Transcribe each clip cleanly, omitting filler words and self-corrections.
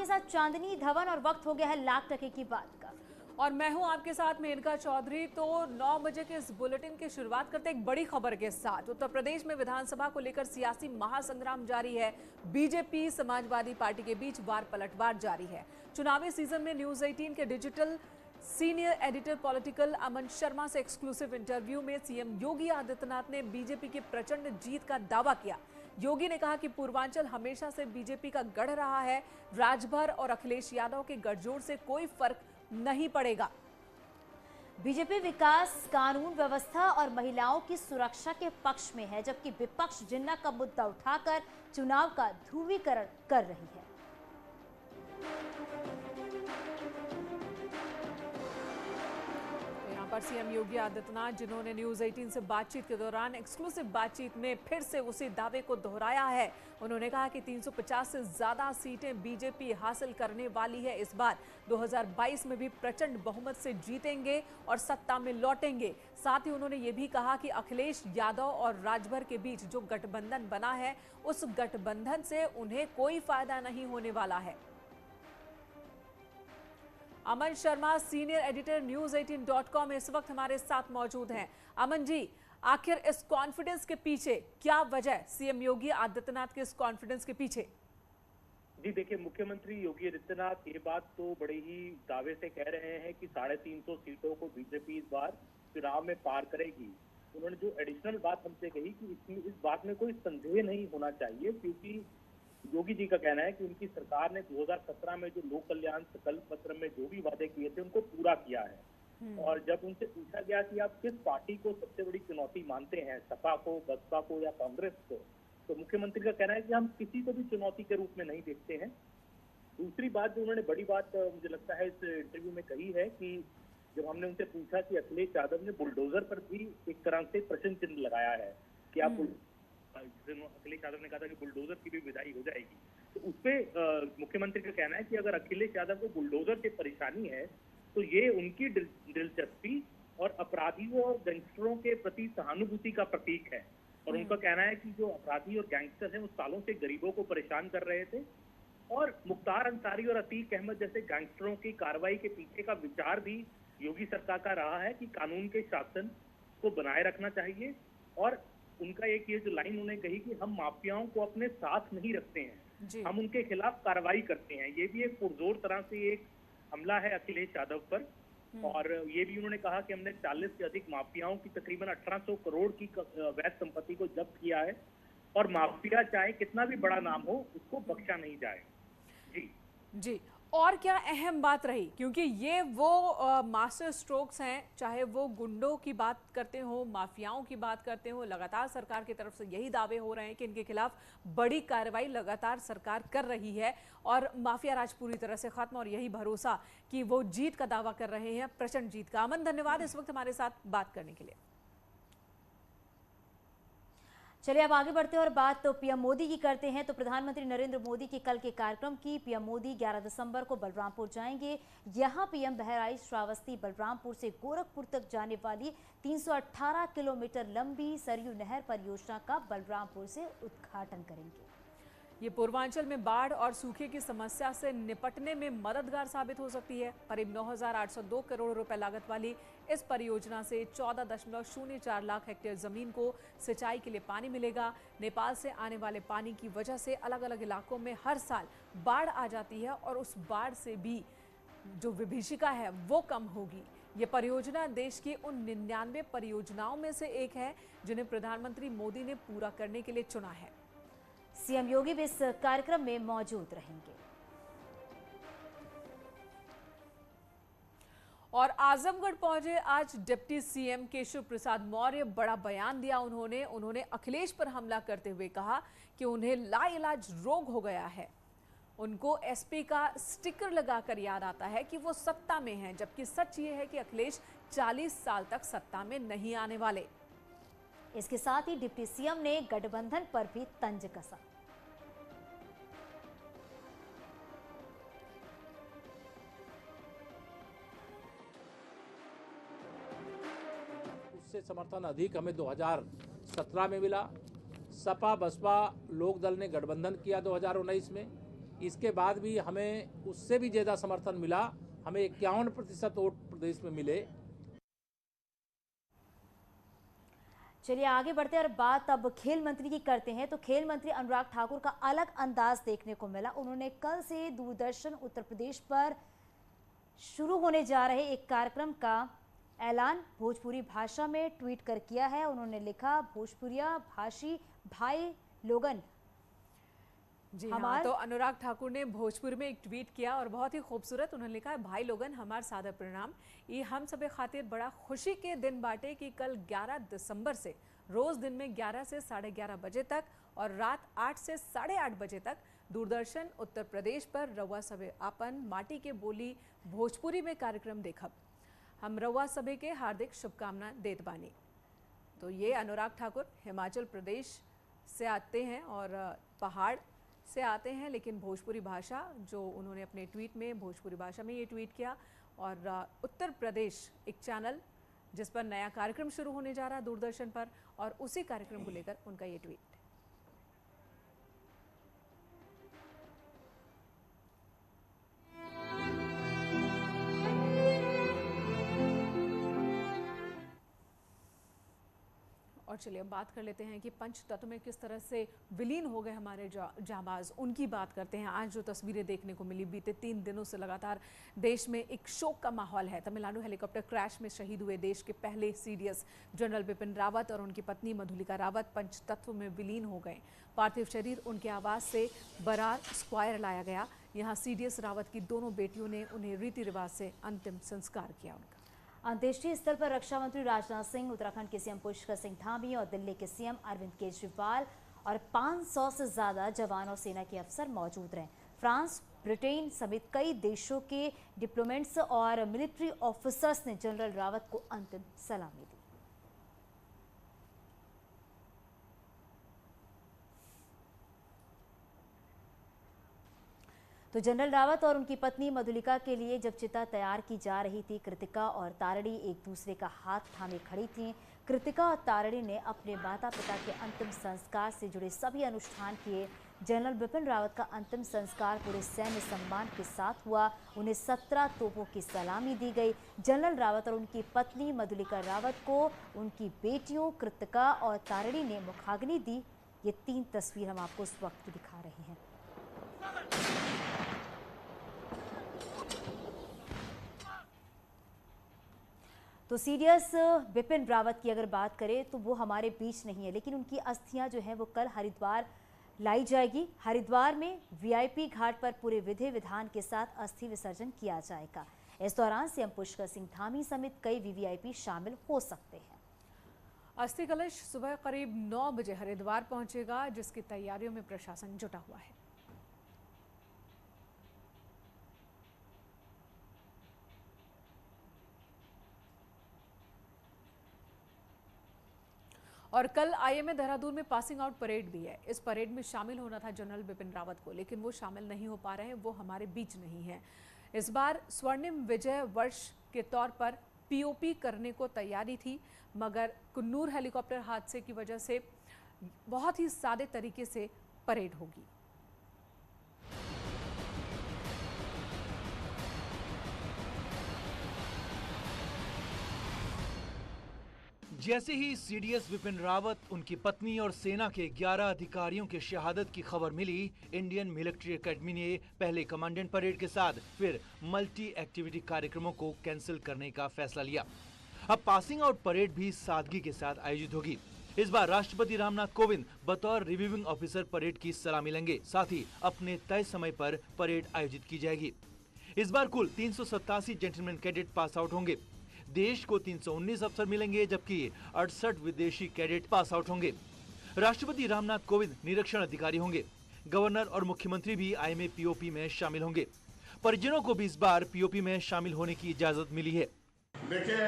आपके साथ चांदनी धवन और वक्त हो गया है लाख टके की बात का। और मैं हूं आपके साथ मेनका चौधरी। तो 9 बजे के इस बुलेटिन की शुरुआत करते एक बड़ी खबर के साथ। उत्तर प्रदेश में विधानसभा को लेकर सियासी महासंग्राम जारी है। बीजेपी समाजवादी पार्टी के बीच वार पलटवार जारी है। चुनावी सीजन में न्यूज 18 के डिजिटल सीनियर एडिटर पॉलिटिकल अमन शर्मा से एक्सक्लूसिव इंटरव्यू में सीएम योगी आदित्यनाथ ने बीजेपी की प्रचंड जीत का दावा किया। योगी ने कहा कि पूर्वांचल हमेशा से बीजेपी का गढ़ रहा है। राजभर और अखिलेश यादव के गठजोड़ से कोई फर्क नहीं पड़ेगा। बीजेपी विकास, कानून व्यवस्था और महिलाओं की सुरक्षा के पक्ष में है, जबकि विपक्ष जिन्ना का मुद्दा उठाकर चुनाव का ध्रुवीकरण कर रही है। पर सीएम योगी आदित्यनाथ, जिन्होंने न्यूज 18 से बातचीत के दौरान एक्सक्लूसिव बातचीत में फिर से उसी दावे को दोहराया है। उन्होंने कहा कि 350 से ज्यादा सीटें बीजेपी हासिल करने वाली है। इस बार 2022 में भी प्रचंड बहुमत से जीतेंगे और सत्ता में लौटेंगे। साथ ही उन्होंने ये भी कहा कि अखिलेश यादव और राजभर के बीच जो गठबंधन बना है, उस गठबंधन से उन्हें कोई फायदा नहीं होने वाला है। अमन शर्मा, सीनियर एडिटर news18.com इस वक्त हमारे साथ मौजूद हैं। अमन जी, आखिर इस कॉन्फिडेंस के पीछे क्या वजह, सीएम योगी आदित्यनाथ के इस कॉन्फिडेंस के पीछे? जी देखिए, मुख्यमंत्री योगी आदित्यनाथ ये बात तो बड़े ही दावे से कह रहे हैं कि 350 सीटों को बीजेपी इस बार चुनाव में पार करेगी। उन्होंने जो एडिशनल बात हमसे कही कि इस बात में कोई संदेह नहीं होना चाहिए, क्योंकि योगी जी का कहना है कि उनकी सरकार ने 2017 में जो लोक कल्याण संकल्प पत्र में जो भी वादे किए थे उनको पूरा किया है। और जब उनसे पूछा गया कि आप किस पार्टी को सबसे बड़ी चुनौती मानते हैं, सपा को, बसपा को या कांग्रेस को, तो मुख्यमंत्री का कहना है कि हम किसी को भी चुनौती के रूप में नहीं देखते हैं। दूसरी बात जो उन्होंने बड़ी बात मुझे लगता है इस इंटरव्यू में कही है कि जब हमने उनसे पूछा कि अखिलेश यादव ने बुलडोजर पर भी एक तरह से प्रश्न चिन्ह लगाया है कि आप अखिलेश यादव ने कहा था कि बुलडोजर की भी विदाई हो जाएगी, तो उसपे मुख्यमंत्री का कहना है कि अगर अखिलेश यादव को बुलडोजर से परेशानी है तो ये उनकी दिलचस्पी और अपराधियों और गैंगस्टरों के प्रति सहानुभूति का प्रतीक है। और उनका कहना है कि जो अपराधी और गैंगस्टर हैं वो सालों से गरीबों को परेशान कर रहे थे, और मुख्तार अंसारी और अतीक अहमद जैसे गैंगस्टरों की कार्रवाई के पीछे का विचार भी योगी सरकार का रहा है कि कानून के शासन को बनाए रखना चाहिए। और उनका एक ये जो लाइन उन्होंने कही कि हम माफियाओं को अपने साथ नहीं रखते हैं, हम उनके खिलाफ कार्रवाई करते हैं, ये भी एक पुरजोर तरह से एक हमला है अखिलेश यादव पर। और ये भी उन्होंने कहा कि हमने 40 से अधिक माफियाओं की तकरीबन 1800 करोड़ की वैध संपत्ति को जब्त किया है, और माफिया चाहे कितना भी बड़ा नाम हो उसको बख्शा नहीं जाए। जी, और क्या अहम बात रही, क्योंकि ये वो मास्टर स्ट्रोक्स हैं, चाहे वो गुंडों की बात करते हो, माफियाओं की बात करते हो, लगातार सरकार की तरफ से यही दावे हो रहे हैं कि इनके खिलाफ बड़ी कार्रवाई लगातार सरकार कर रही है और माफिया राज पूरी तरह से खत्म, और यही भरोसा कि वो जीत का दावा कर रहे हैं, प्रचंड जीत का। अमन, धन्यवाद इस वक्त हमारे साथ बात करने के लिए। चलिए अब आगे बढ़ते हैं और बात तो पीएम मोदी की करते हैं। तो प्रधानमंत्री नरेंद्र मोदी के कल के कार्यक्रम की पीएम मोदी 11 दिसंबर को बलरामपुर जाएंगे। यहां पीएम बहराइच, श्रावस्ती, बलरामपुर से गोरखपुर तक जाने वाली 318 किलोमीटर लंबी सरयू नहर परियोजना का बलरामपुर से उद्घाटन करेंगे। ये पूर्वांचल में बाढ़ और सूखे की समस्या से निपटने में मददगार साबित हो सकती है। करीब 9,802 करोड़ रुपए लागत वाली इस परियोजना से 14.04 लाख हेक्टेयर जमीन को सिंचाई के लिए पानी मिलेगा। नेपाल से आने वाले पानी की वजह से अलग अलग इलाकों में हर साल बाढ़ आ जाती है, और उस बाढ़ से भी जो विभीषिका है वो कम होगी। ये परियोजना देश की उन 99 परियोजनाओं में से एक है जिन्हें प्रधानमंत्री मोदी ने पूरा करने के लिए चुना है। सीएम योगी भी इस कार्यक्रम में मौजूद रहेंगे। और आजमगढ़ पहुंचे आज डिप्टी सीएम केशव प्रसाद मौर्य। बड़ा बयान दिया उन्होंने अखिलेश पर हमला करते हुए कहा कि उन्हें लाइलाज रोग हो गया है। उनको एसपी का स्टिकर लगाकर याद आता है कि वो सत्ता में हैं, जबकि सच ये है कि अखिलेश 40 साल तक सत्ता में नहीं आने वाले। इसके साथ ही डिप्टी सीएम ने गठबंधन पर भी तंज कसा। उससे समर्थन अधिक हमें 2017 में मिला। सपा बसपा लोक दल ने गठबंधन किया 2019 में। इसके बाद भी हमें उससे भी ज़्यादा समर्थन मिला, हमें 51% वोट प्रदेश में मिले। चलिए आगे बढ़ते हैं और बात अब खेल मंत्री की करते हैं। तो खेल मंत्री अनुराग ठाकुर का अलग अंदाज देखने को मिला। उन्होंने कल से दूरदर्शन उत्तर प्रदेश पर शुरू होने जा रहे एक कार्यक्रम का ऐलान भोजपुरी भाषा में ट्वीट कर किया है। उन्होंने लिखा, भोजपुरिया भाषी भाई लोगन। जी हाँ, तो अनुराग ठाकुर ने भोजपुर में एक ट्वीट किया और बहुत ही खूबसूरत उन्होंने लिखा, भाई लोगन हमार सादर प्रणाम। ये हम सबे खातिर बड़ा खुशी के दिन बाटे कि कल 11 दिसंबर से रोज दिन में 11 से 11:30 बजे तक और रात 8 से 8:30 बजे तक दूरदर्शन उत्तर प्रदेश पर रउआ सबे आपन माटी के बोली भोजपुरी में कार्यक्रम देखब। हम रउआ सबे के हार्दिक शुभकामना देत बानी। तो ये अनुराग ठाकुर हिमाचल प्रदेश से आते हैं और पहाड़ से आते हैं, लेकिन भोजपुरी भाषा जो उन्होंने अपने ट्वीट में भोजपुरी भाषा में ये ट्वीट किया। और उत्तर प्रदेश एक चैनल जिस पर नया कार्यक्रम शुरू होने जा रहा है दूरदर्शन पर, और उसी कार्यक्रम को लेकर उनका ये ट्वीट। और चलिए अब बात कर लेते हैं कि पंच तत्व में किस तरह से विलीन हो गए हमारे जांबाज, उनकी बात करते हैं। आज जो तस्वीरें देखने को मिली, बीते 3 दिनों से लगातार देश में एक शोक का माहौल है। तमिलनाडु हेलीकॉप्टर क्रैश में शहीद हुए देश के पहले सीडीएस जनरल बिपिन रावत और उनकी पत्नी मधुलिका रावत पंच तत्व में विलीन हो गए। पार्थिव शरीर उनके आवास से बरार स्क्वायर लाया गया। यहाँ सीडीएस रावत की दोनों बेटियों ने उन्हें रीति रिवाज से अंतिम संस्कार किया। उनका अंत्येष्टि स्थल पर रक्षा मंत्री राजनाथ सिंह, उत्तराखंड के सीएम पुष्कर सिंह धामी और दिल्ली के सीएम अरविंद केजरीवाल और 500 से ज्यादा जवान और सेना के अफसर मौजूद रहे। फ्रांस, ब्रिटेन समेत कई देशों के डिप्लोमेट्स और मिलिट्री ऑफिसर्स ने जनरल रावत को अंतिम सलामी दी। तो जनरल रावत और उनकी पत्नी मधुलिका के लिए जब चिता तैयार की जा रही थी, कृतिका और तारड़ी एक दूसरे का हाथ थामे खड़ी थीं। कृतिका और तारड़ी ने अपने माता पिता के अंतिम संस्कार से जुड़े सभी अनुष्ठान किए। जनरल बिपिन रावत का अंतिम संस्कार पूरे सैन्य सम्मान के साथ हुआ। उन्हें 17 तोपों की सलामी दी गई। जनरल रावत और उनकी पत्नी मधुलिका रावत को उनकी बेटियों कृतिका और तारड़ी ने मुखाग्नि दी। ये 3 तस्वीर हम आपको उस वक्त की दिखा रहे हैं। तो सीडीएस बिपिन रावत की अगर बात करें तो वो हमारे बीच नहीं है, लेकिन उनकी अस्थियां जो हैं वो कल हरिद्वार लाई जाएगी। हरिद्वार में वीआईपी घाट पर पूरे विधि विधान के साथ अस्थि विसर्जन किया जाएगा। इस दौरान सीएम पुष्कर सिंह धामी समेत कई वीवीआईपी शामिल हो सकते हैं। अस्थि कलश सुबह करीब 9 बजे हरिद्वार पहुंचेगा, जिसकी तैयारियों में प्रशासन जुटा हुआ है। और कल आईएमए देहरादून में पासिंग आउट परेड भी है। इस परेड में शामिल होना था जनरल बिपिन रावत को, लेकिन वो शामिल नहीं हो पा रहे हैं, वो हमारे बीच नहीं है। इस बार स्वर्णिम विजय वर्ष के तौर पर पीओपी करने को तैयारी थी, मगर कुन्नूर हेलीकॉप्टर हादसे की वजह से बहुत ही सादे तरीके से परेड होगी। जैसे ही सीडीएस बिपिन रावत, उनकी पत्नी और सेना के 11 अधिकारियों के शहादत की खबर मिली, इंडियन मिलिट्री एकेडमी ने पहले कमांडेंट परेड के साथ फिर मल्टी एक्टिविटी कार्यक्रमों को कैंसिल करने का फैसला लिया। अब पासिंग आउट परेड भी सादगी के साथ आयोजित होगी। इस बार राष्ट्रपति रामनाथ कोविंद बतौर रिव्यूइंग ऑफिसर परेड की सलामी लेंगे। साथ ही अपने तय समय पर परेड आयोजित की जाएगी। इस बार कुल 387 जेंटलमैन कैडेट पास आउट होंगे। देश को 319 अफसर मिलेंगे, जबकि 68 विदेशी कैडेट पास आउट होंगे। राष्ट्रपति रामनाथ कोविंद निरीक्षण अधिकारी होंगे। गवर्नर और मुख्यमंत्री भी आईएमए पीओपी में शामिल होंगे। परिजनों को भी इस बार पीओपी में शामिल होने की इजाजत मिली है। देखिए,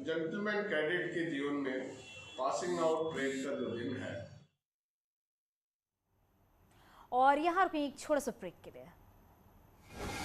जेंटलमैन कैडेट के जीवन में पासिंग आउट परेड का जो दिन है। और यहाँ रुकिए एक छोटा सा ब्रेक के लिए।